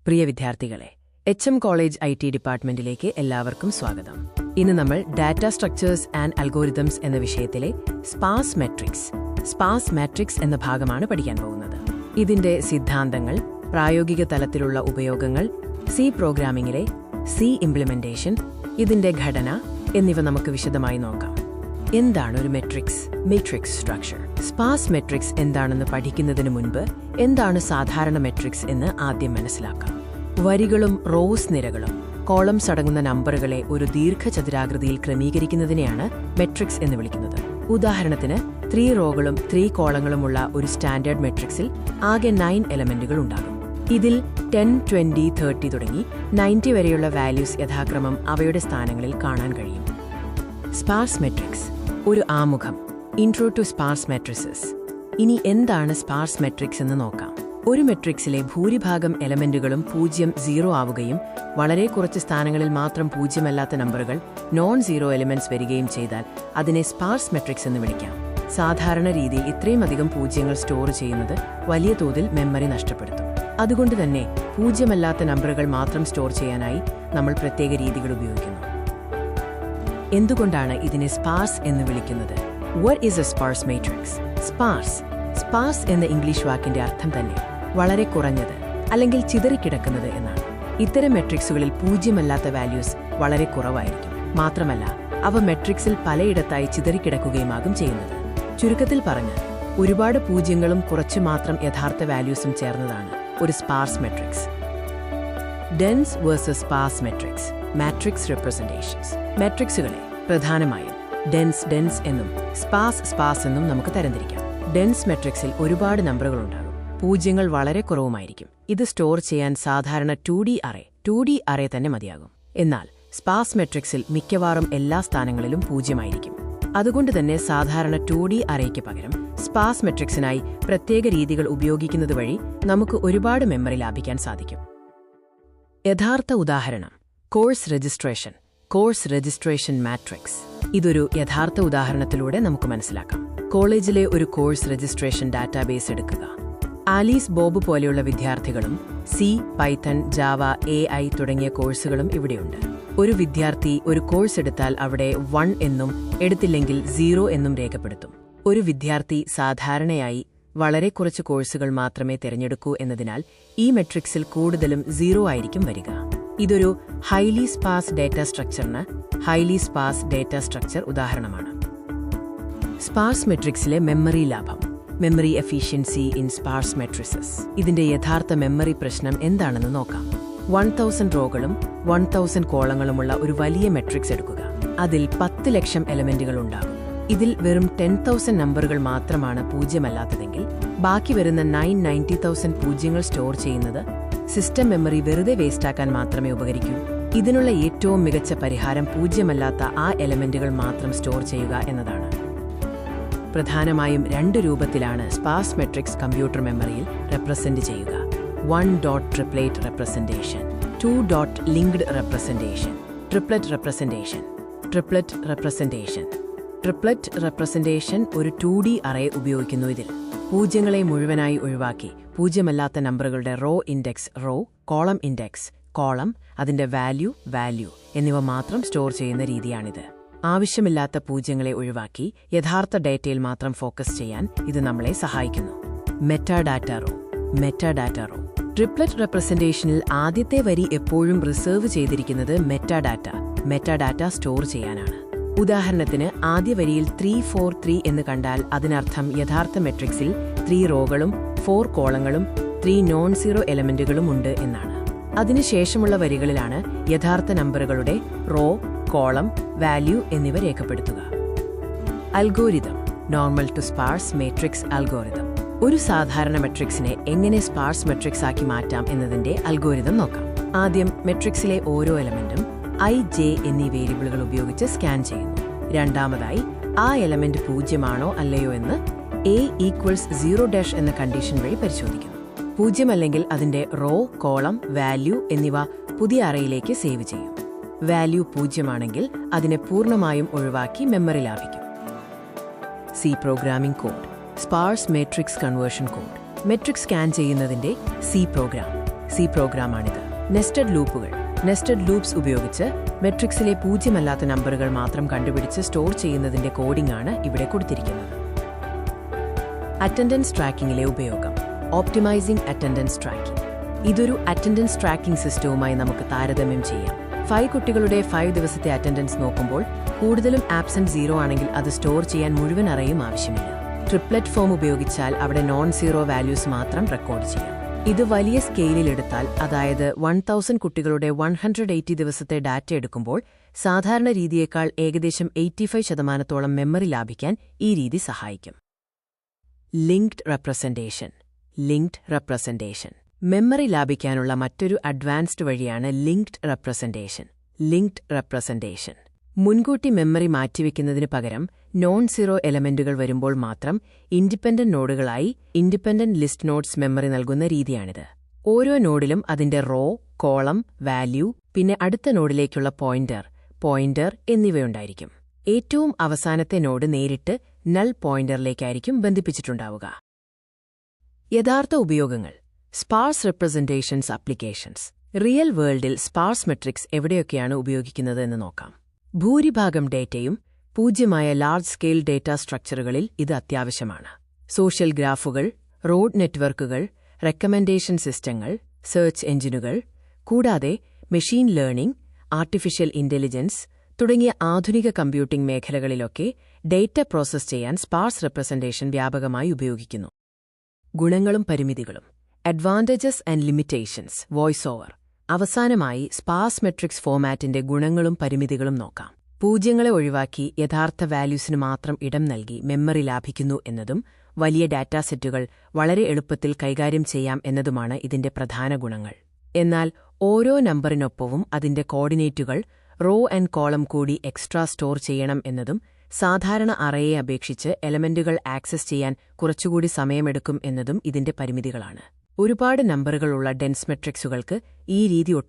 പ്രിയ വിദ്യാർത്ഥികളെ, എച്ച്.എം. College IT. ഡിപ്പാർട്ട്മെന്റിലേക്ക് എല്ലാവർക്കും സ്വാഗതം. ഇന്ന് നമ്മൾ ഡാറ്റ സ്ട്രക്ചേഴ്സ് ആൻഡ് അൽഗോരിതംസ് എന്ന വിഷയത്തിലെ സ്പാർസ് മാട്രിക്സ് എന്ന ഭാഗമാണ് പഠിക്കാൻ പോകുന്നത്. ഇതിന്റെ സിദ്ധാന്തങ്ങൾ, പ്രായോഗിക തലത്തിലുള്ള ഉപയോഗങ്ങൾ, സി പ്രോഗ്രാമിംഗിലെ സി ഇംപ്ലിമെന്റേഷൻ, ഇതിന്റെ ഘടന എന്നിവ നമുക്ക് വിശദമായി നോക്കാം. എന്താണ് ഒരു മെട്രിക്സ് സ്ട്രക്ചർ? സ്പാർസ് മെട്രിക്സ് എന്താണെന്ന് പഠിക്കുന്നതിന് മുൻപ് എന്താണ് സാധാരണ മെട്രിക്സ് എന്ന് ആദ്യം മനസ്സിലാക്കാം. വരികളും റോസ് നിരകളും കോളംസ് അടങ്ങുന്ന നമ്പറുകളെ ഒരു ദീർഘചതുരാകൃതിയിൽ ക്രമീകരിക്കുന്നതിനെയാണ് മെട്രിക്സ് എന്ന് വിളിക്കുന്നത്. ഉദാഹരണത്തിന് 3 റോകളും 3 കോളങ്ങളുമുള്ള ഒരു സ്റ്റാൻഡേർഡ് മെട്രിക്സിൽ ആകെ 9 എലമെന്റുകൾ ഉണ്ടാകും. ഇതിൽ 10, 20, 30 തുടങ്ങി 90 വരെയുള്ള വാല്യൂസ് യഥാക്രമം അവയുടെ സ്ഥാനങ്ങളിൽ കാണാൻ കഴിയും. സ്പാർസ് മെട്രിക്സ് ഒരു ആമുഖം, ഇൻട്രോ ടു സ്പാർസ് മെട്രിസസ്. ഇനി എന്താണ് സ്പാർസ് മെട്രിക്സ് എന്ന് നോക്കാം. ഒരു മെട്രിക്സിലെ ഭൂരിഭാഗം എലമെന്റുകളും 0, 0 ആവുകയും വളരെ കുറച്ച് സ്ഥാനങ്ങളിൽ മാത്രം പൂജ്യമല്ലാത്ത നമ്പറുകൾ നോൺ സീറോ എലിമെന്റ്സ് വരികയും ചെയ്താൽ അതിനെ സ്പാർസ് മെട്രിക്സ് എന്ന് വിളിക്കാം. സാധാരണ രീതിയിൽ ഇത്രയും അധികം പൂജ്യങ്ങൾ സ്റ്റോർ ചെയ്യുന്നത് വലിയ തോതിൽ മെമ്മറി നഷ്ടപ്പെടുത്തും. അതുകൊണ്ട് തന്നെ പൂജ്യമല്ലാത്ത നമ്പറുകൾ മാത്രം സ്റ്റോർ ചെയ്യാനായി നമ്മൾ പ്രത്യേക രീതികൾ ഉപയോഗിക്കുന്നു. എന്തുകൊണ്ടാണ് ഇതിനെ സ്പാർസ് എന്ന് വിളിക്കുന്നത്? What is A sparse matrix? Sparse എന്ന ഇംഗ്ലീഷ് വാക്കിന്റെ അർത്ഥം തന്നെ വളരെ കുറഞ്ഞത് അല്ലെങ്കിൽ ചിതറിക്കിടക്കുന്നത് എന്നാണ്. ഇത്തരം മെട്രിക്സുകളിൽ പൂജ്യമല്ലാത്ത വാല്യൂസ് വളരെ കുറവായിരിക്കും. മാത്രമല്ല, അവ മെട്രിക്സിൽ പലയിടത്തായി ചിതറിക്കിടക്കുകയുമാകും ചെയ്യുന്നത്. ചുരുക്കത്തിൽ പറഞ്ഞ്, ഒരുപാട് പൂജ്യങ്ങളും കുറച്ചു മാത്രം യഥാർത്ഥ വാല്യൂസും ചേർന്നതാണ് ഒരു sparse matrix. Dense versus sparse matrix. Matrix representations. മെട്രിക്സുകളെ പ്രധാനമായും ഡെൻസ് എന്നും സ്പാർസ് എന്നും നമുക്ക് തരംതിരിക്കാം. ഡെൻസ് മെട്രിക്സിൽ ഒരുപാട് നമ്പറുകളുണ്ടാകും. പൂജ്യങ്ങൾ വളരെ കുറവുമായിരിക്കും. ഇത് സ്റ്റോർ ചെയ്യാൻ സാധാരണ 2D അറേ തന്നെ മതിയാകും. എന്നാൽ സ്പാർസ് മെട്രിക്സിൽ മിക്കവാറും എല്ലാ സ്ഥാനങ്ങളിലും പൂജ്യമായിരിക്കും. അതുകൊണ്ട് തന്നെ സാധാരണ 2D അറേയ്ക്ക് പകരം സ്പാർസ് മെട്രിക്സിനായി പ്രത്യേക രീതികൾ ഉപയോഗിക്കുന്നത് വഴി നമുക്ക് ഒരുപാട് മെമ്മറി ലാഭിക്കാൻ സാധിക്കും. യഥാർത്ഥ ഉദാഹരണം കോഴ്സ് രജിസ്ട്രേഷൻ മാട്രിക്സ്. ഇതൊരു യഥാർത്ഥ ഉദാഹരണത്തിലൂടെ നമുക്ക് മനസ്സിലാക്കാം. കോളേജിലെ ഒരു കോഴ്സ് രജിസ്ട്രേഷൻ ഡാറ്റാബേസ് എടുക്കുക. ആലീസ് ബോബ് പോലെയുള്ള വിദ്യാർത്ഥികളും സി, പൈത്തൺ, ജാവ, AI തുടങ്ങിയ കോഴ്സുകളും ഇവിടെയുണ്ട്. ഒരു വിദ്യാർത്ഥി ഒരു കോഴ്സ് എടുത്താൽ അവിടെ 1 എന്നും എടുത്തില്ലെങ്കിൽ 0 എന്നും രേഖപ്പെടുത്തും. ഒരു വിദ്യാർത്ഥി സാധാരണയായി വളരെ കുറച്ച് കോഴ്സുകൾ മാത്രമേ തിരഞ്ഞെടുക്കൂ എന്നതിനാൽ ഈ മെട്രിക്സിൽ കൂടുതലും 0 ആയിരിക്കും വരിക. ഇതൊരു ഹൈലി സ്പാർസ് ഡേറ്റ സ്ട്രക്ചർ ഉദാഹരണമാണ്. സ്പാർസ് മെട്രിക്സിലെ മെമ്മറി ലാഭം, memory efficiency in sparse matrices. ഇതിന്റെ യഥാർത്ഥ മെമ്മറി പ്രശ്നം എന്താണെന്ന് നോക്കാം. 1000 റോകളും 1000 കോളങ്ങളുമുള്ള ഒരു വലിയ മെട്രിക്സ് എടുക്കുക. അതിൽ 10 ലക്ഷം എലമെന്റുകൾ ഉണ്ടാകും. ഇതിൽ വെറും 10,000 നമ്പറുകൾ മാത്രമാണ് പൂജ്യമല്ലാത്തതെങ്കിൽ ബാക്കി വരുന്ന 90,000 പൂജ്യങ്ങൾ സ്റ്റോർ ചെയ്യുന്നത് സിസ്റ്റം മെമ്മറി വെറുതെ വേസ്റ്റാക്കാൻ മാത്രമേ ഉപകരിക്കൂ. ഇതിനുള്ള ഏറ്റവും മികച്ച പരിഹാരം പൂജ്യമല്ലാത്ത ആ എലമെന്റുകൾ മാത്രം സ്റ്റോർ ചെയ്യുക എന്നതാണ്. പ്രധാനമായും 2 രൂപത്തിലാണ് സ്പാർസ് മെട്രിക്സ് കമ്പ്യൂട്ടർ മെമ്മറിയിൽ റെപ്രസെന്റ് ചെയ്യുക. 1 dot triplet representation, 2 dot linked representation, triplet representation ഒരു 2D അറേ ഉപയോഗിക്കുന്നു. ഇതിൽ പൂജ്യങ്ങളെ മുഴുവനായി ഒഴിവാക്കി പൂജ്യമല്ലാത്ത നമ്പറുകളുടെ row index column index column, അതിന്റെ വാല്യൂ എന്നിവ മാത്രം സ്റ്റോർ ചെയ്യുന്ന രീതിയാണിത്. ആവശ്യമില്ലാത്ത പൂജ്യങ്ങളെ ഒഴിവാക്കി യഥാർത്ഥ ഡേറ്റയിൽ മാത്രം ഫോക്കസ് ചെയ്യാൻ ഇത് നമ്മളെ സഹായിക്കുന്നു. Metadata raw. ട്രിപ്ലറ്റ് റെപ്രസെന്റേഷനിൽ ആദ്യത്തെ വരി എപ്പോഴും റിസർവ് ചെയ്തിരിക്കുന്നത് മെറ്റാഡാറ്റ സ്റ്റോർ ചെയ്യാനാണ്. ഉദാഹരണത്തിന് ആദ്യ വരിയിൽ 3, 4, 3 എന്ന് കണ്ടാൽ അതിനർത്ഥം യഥാർത്ഥ മെട്രിക്സിൽ 3 റോകളും 4 കോളങ്ങളും 3 നോൺ സീറോ എലമെന്റുകളും ഉണ്ട് എന്നാണ്. അതിനുശേഷമുള്ള വരികളിലാണ് യഥാർത്ഥ നമ്പറുകളുടെ റോ, കോളം, വാല്യൂ എന്നിവ രേഖപ്പെടുത്തുക. Algorithm, normal to sparse matrix algorithm. ഒരു സാധാരണ മെട്രിക്സിനെ എങ്ങനെ സ്പാർസ് മെട്രിക്സ് ആക്കി മാറ്റാം എന്നതിന്റെ അൽഗോരിതം നോക്കാം. ആദ്യം മെട്രിക്സിലെ ഓരോ എലമെന്റും I, J എന്നീ വേരിയബിളുകൾ ഉപയോഗിച്ച് സ്കാൻ ചെയ്യുന്നു. രണ്ടാമതായി ആ എലമെന്റ് പൂജ്യമാണോ അല്ലയോ എന്ന് A=0' എന്ന കണ്ടീഷൻ വഴി പരിശോധിക്കുന്നു. പൂജ്യമല്ലെങ്കിൽ അതിന്റെ റോ, കോളം, വാല്യൂ എന്നിവ പുതിയ അറേയിലേക്ക് സേവ് ചെയ്യും. വാല്യൂ പൂജ്യമാണെങ്കിൽ അതിനെ പൂർണ്ണമായും ഒഴിവാക്കി മെമ്മറി ലാഭിക്കും. C programming code, sparse matrix conversion code. Matrix scan ചെയ്യുന്നതിന്റെ സി പ്രോഗ്രാം. സി പ്രോഗ്രാമാണിത്. നെസ്റ്റഡ് ലൂപ്പുകൾ. നെസ്റ്റഡ് ലൂപ്സ് ഉപയോഗിച്ച് മെട്രിക്സിലെ പൂജ്യമല്ലാത്ത നമ്പറുകൾ മാത്രം കണ്ടുപിടിച്ച് സ്റ്റോർ ചെയ്യുന്നതിന്റെ കോഡിംഗ് ആണ് ഇവിടെ കൊടുത്തിരിക്കുന്നത്. അറ്റൻഡൻസ് ട്രാക്കിംഗിലെ ഉപയോഗം. ഓപ്റ്റിമൈസിംഗ് അറ്റൻഡൻസ് ട്രാക്കിംഗ്. ഇതൊരു അറ്റൻഡൻസ് ട്രാക്കിംഗ് സിസ്റ്റവുമായി നമുക്ക് താരതമ്യം ചെയ്യാം. 5 കുട്ടികളുടെ 5 ദിവസത്തെ അറ്റൻഡൻസ് നോക്കുമ്പോൾ കൂടുതലും ആബ്സെന്റ് 0 ആണെങ്കിൽ അത് സ്റ്റോർ ചെയ്യാൻ മുഴുവൻ അറേയും ആവശ്യമില്ല. ട്രിപ്ലറ്റ് ഫോം ഉപയോഗിച്ചാൽ അവിടെ നോൺ സീറോ വാല്യൂസ് മാത്രം റെക്കോർഡ് ചെയ്യാം. ഇത് വലിയ സ്കെയിലിൽ എടുത്താൽ, അതായത് 1000 കുട്ടികളുടെ 180 ദിവസത്തെ ഡാറ്റ എടുക്കുമ്പോൾ സാധാരണ രീതിയേക്കാൾ ഏകദേശം 85% മെമ്മറി ലാഭിക്കാൻ ഈ രീതി സഹായിക്കും. Linked representation. Linked representation memory ലാഭിക്കാനുള്ള മറ്റൊരു അഡ്വാൻസ്ഡ് വഴിയാണ് ലിങ്ക്ഡ് റെപ്രസെന്റേഷൻ. ലിങ്ക്ഡ് റെപ്രസെന്റേഷൻ മുൻകൂട്ടി മെമ്മറി മാറ്റിവെക്കുന്നതിന് പകരം നോൺ സീറോ എലമെന്റുകൾ വരുമ്പോൾ മാത്രം ഇൻഡിപെൻഡന്റ് നോഡുകളായി ഇൻഡിപെൻഡന്റ് ലിസ്റ്റ് നോഡ്സ് മെമ്മറി നൽകുന്ന രീതിയാണിത്. ഓരോ നോഡിലും അതിന്റെ റോ, കോളം, വാല്യൂ, പിന്നെ അടുത്ത നോഡിലേക്കുള്ള പോയിന്റർ എന്നിവയുണ്ടായിരിക്കും. ഏറ്റവും അവസാനത്തെ നോഡ് നേരിട്ട് നൾ പോയിന്ററിലേക്കായിരിക്കും ബന്ധിപ്പിച്ചിട്ടുണ്ടാവുക. യഥാർത്ഥ ഉപയോഗങ്ങൾ. Sparse representations applications. റിയൽ വേൾഡിൽ സ്പാർസ് മെട്രിക്സ് എവിടെയൊക്കെയാണ് ഉപയോഗിക്കുന്നത് എന്ന് നോക്കാം. ഭൂരിഭാഗം ഡേറ്റയും പൂജ്യമായ ലാർജ് സ്കെയിൽ ഡേറ്റാ സ്ട്രക്ചറുകളിൽ ഇത് അത്യാവശ്യമാണ്. സോഷ്യൽ ഗ്രാഫുകൾ, റോഡ് നെറ്റ്വർക്കുകൾ, റെക്കമെൻഡേഷൻ സിസ്റ്റങ്ങൾ, സെർച്ച് എഞ്ചിനുകൾ, കൂടാതെ മെഷീൻ ലേണിംഗ്, ആർട്ടിഫിഷ്യൽ ഇന്റലിജൻസ് തുടങ്ങിയ ആധുനിക കമ്പ്യൂട്ടിംഗ് മേഖലകളിലൊക്കെ ഡേറ്റ പ്രോസസ് ചെയ്യാൻ സ്പാർസ് റെപ്രസെന്റേഷൻ വ്യാപകമായി ഉപയോഗിക്കുന്നു. ഗുണങ്ങളും പരിമിതികളും. Advantages and limitations. Voice over. അവസാനമായി സ്പാർസ് മെട്രിക്സ് ഫോമാറ്റിന്റെ ഗുണങ്ങളും പരിമിതികളും നോക്കാം. പൂജ്യങ്ങളെ ഒഴിവാക്കി യഥാർത്ഥ വാല്യൂസിന് മാത്രം ഇടം നൽകി മെമ്മറി ലാഭിക്കുന്നു എന്നതും വലിയ ഡാറ്റാസെറ്റുകൾ വളരെ എളുപ്പത്തിൽ കൈകാര്യം ചെയ്യാം എന്നതുമാണ് ഇതിന്റെ പ്രധാന ഗുണങ്ങൾ. എന്നാൽ ഓരോ നമ്പറിനൊപ്പവും അതിന്റെ കോർഡിനേറ്റുകൾ, റോ ആൻഡ് കോളം കൂടി എക്സ്ട്രാ സ്റ്റോർ ചെയ്യണം എന്നതും സാധാരണ അറേയെ അപേക്ഷിച്ച് എലമെന്റുകൾ ആക്സസ് ചെയ്യാൻ കുറച്ചുകൂടി സമയമെടുക്കും എന്നതും ഇതിന്റെ പരിമിതികളാണ്. ഒരുപാട് നമ്പറുകളുള്ള ഡെൻസ് മെട്രിക്സുകൾക്ക് ഈ രീതി